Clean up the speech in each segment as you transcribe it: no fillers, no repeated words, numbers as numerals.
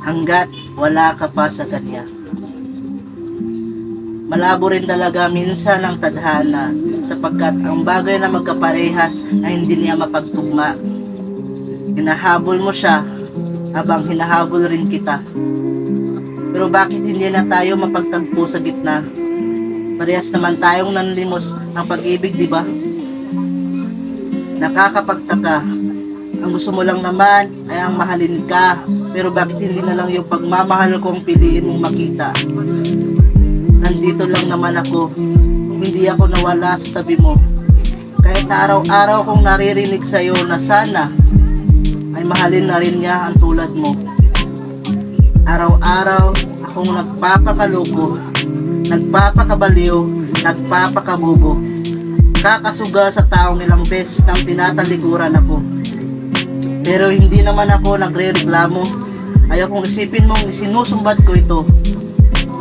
hanggat wala ka pa sa kanya. Malabo rin talaga minsan ang tadhana, sapagkat ang bagay na magkaparehas ay hindi niya mapagtugma. Hinahabol mo siya habang hinahabol rin kita. Pero bakit hindi na tayo mapagtagpo sa gitna? Parehas naman tayong nanlimos ng pag-ibig, di ba? Nakakapagtaka. Ang gusto mo lang naman ay ang mahalin ka, pero bakit hindi na lang yung pagmamahal ko ang piliin mong makita? Nandito lang naman ako, hindi ako nawala sa tabi mo. Kahit na araw-araw kong naririnig sa'yo na sana ay mahalin na rin niya ang tulad mo. Araw-araw akong nagpapakaloko, nagpapakabaliw, nagpapakabubo. Kakasuga sa taong ilang beses nang tinatalikuran ako. Pero hindi naman ako nagre-reklamo. Ayaw kong isipin mong isinusumbat ko ito.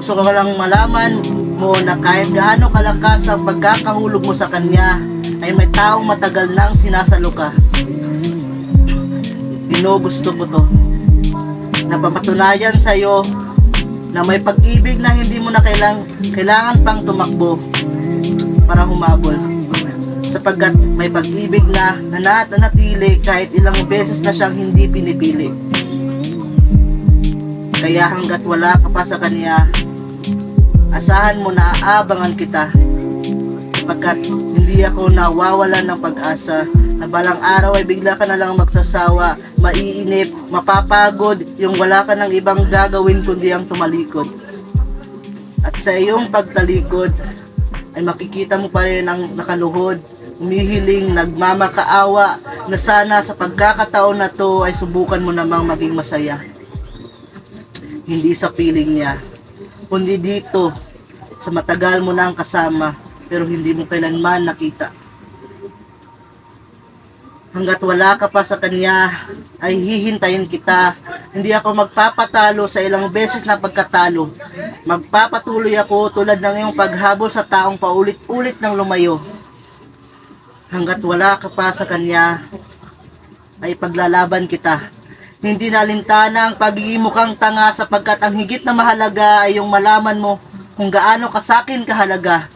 Gusto ko lang malaman mo na kahit gaano kalakas ang pagkakahulog mo sa kanya, ay may taong matagal nang sinasalo ka. Ginugusto ko to. Napapatunayan sa'yo na may pag-ibig na hindi mo na kailangan pang tumakbo para humabol. Sapagkat may pag-ibig na nanatili kahit ilang beses na siyang hindi pinipili. Kaya hanggat wala ka pa sa kanya, asahan mo na aabangan kita, sapagkat hindi ako nawawalan ng pag-asa na balang araw ay bigla ka na lang magsasawa, maiinip, mapapagod, yung wala ka ng ibang gagawin kundi ang tumalikod. At sa iyong pagtalikod ay makikita mo pa rin ang nakaluhod, umihiling, nagmamakaawa na sana sa pagkakataon na to ay subukan mo namang maging masaya. Hindi sa piling niya, kundi dito sa matagal mo nang kasama pero hindi mo kailanman nakita. Hanggat wala ka pa sa kanya ay hihintayin kita. Hindi ako magpapatalo sa ilang beses na pagkatalo. Magpapatuloy ako tulad ng iyong paghabol sa taong paulit-ulit ng lumayo. Hanggat wala ka pa sa kanya ay paglalaban kita. Hindi nalintana ang pagiging mukhang tanga, sapagkat ang higit na mahalaga ay yung malaman mo kung gaano ka sa akin kahalaga.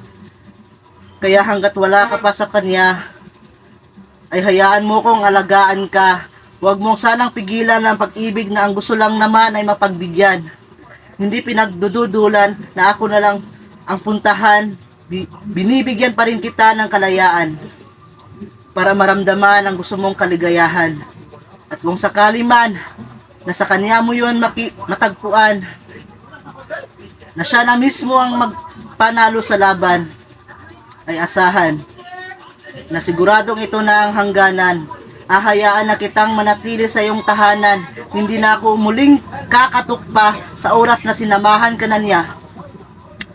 Kaya hanggat wala ka pa sa kanya, ay hayaan mo kong alagaan ka. Huwag mong sanang pigilan ang pag-ibig na ang gusto lang naman ay mapagbigyan. Hindi pinagdududulan na ako na lang ang puntahan, binibigyan pa rin kita ng kalayaan para maramdaman ang gusto mong kaligayahan. At kung sakali man na sa kanya mo yun matagpuan, na siya na mismo ang magpanalo sa laban, ay asahan na siguradong ito na ang hangganan. Ahayaan na kitang manatili sa iyong tahanan. Hindi na ako muling kakatukpa sa oras na sinamahan ka na niya,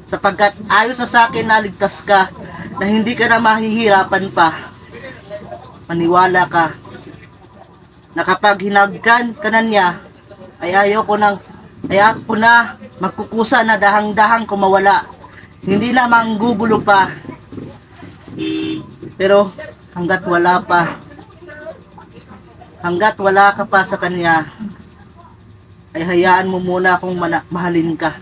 sapagkat ayos na sa akin na ligtas ka, na hindi ka na mahihirapan pa. Maniwala ka na kapag hinagkan ka na niya, ay ayaw ko na magkukusa na dahang-dahang kumawala. Hindi na manggugulo pa. Pero hanggat wala ka pa sa kanya, ay hayaan mo muna akong mahalin ka.